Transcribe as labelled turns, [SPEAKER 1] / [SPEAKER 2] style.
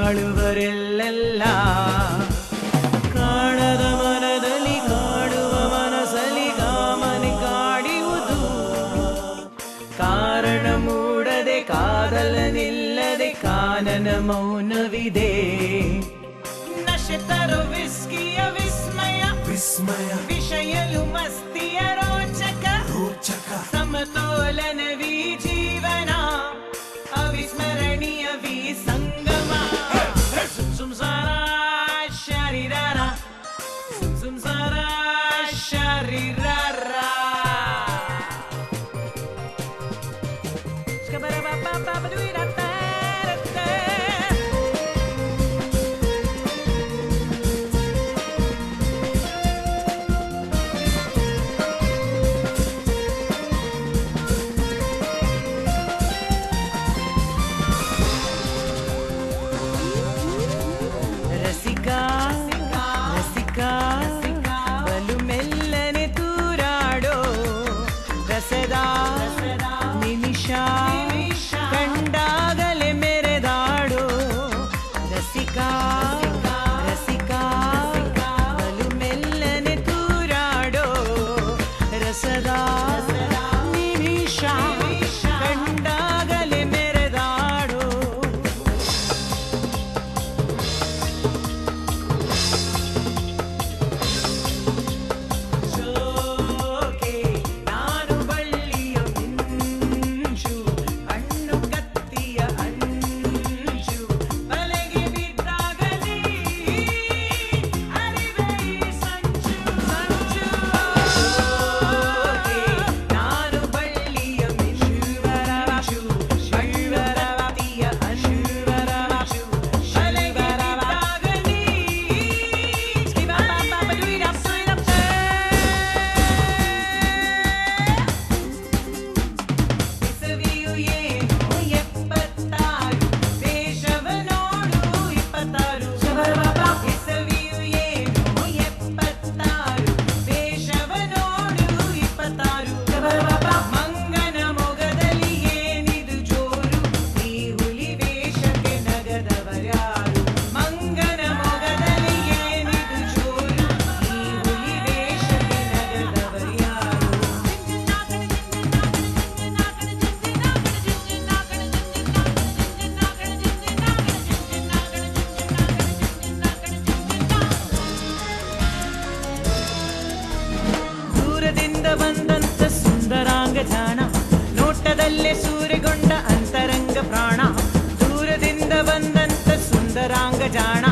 [SPEAKER 1] ಬಾಳುವರೆಲ್ಲೆಲ್ಲ ಕಾಣದ ಮನದಲ್ಲಿ ಕಾಡುವ ಮನಸಲಿ ಕಾಮನೆ ಕಾಡಿಯುವುದು ಕಾರಣ ಮೂಡದೆ ಕಾದಲನಿಲ್ಲದೆ ಕಾನನ ಮೌನವಿದೆ ನಶೆ ತರೋ ವಿಸ್ಕಿಯ ವಿಸ್ಮಯ ವಿಸ್ಮಯ ವಿಷಯಲು ಮಸ್ತಿಯ ರೋಚಕ ರೋಚಕ ಸಮತೋಲನವಿ ಜೀವನ ಅವಿಸ್ಮರಣೀಯ V Sangama Sumsara sharirara Sumsara sharirara Skabara ba ba ba ba do it at ಬಲು ಮೆಲ್ಲನೆ ತೂರಾಡೋ ರಸದ ನಿಮಿಷ ಕಂಡಾಗಲೇ ಮೆರೆದಾಡೋ ರಸಿಕ ರಸಿಕ ಬಲು ಮೆಲ್ಲನೆ ತೂರಾಡೋ ರಸದ ನಿಮಿಷ ಕಂಡಾಗಲೇ ಮೆರೆದಾಡೋ ಬಂದಂತ ಸುಂದರಾಂಗ ಜಾಣ ನೋಟದಲ್ಲೇ ಸೂರೆಗೊಂಡ ಅಂತರಂಗ ಪ್ರಾಣ ದೂರದಿಂದ ಬಂದಂತ ಸುಂದರಾಂಗ ಜಾಣ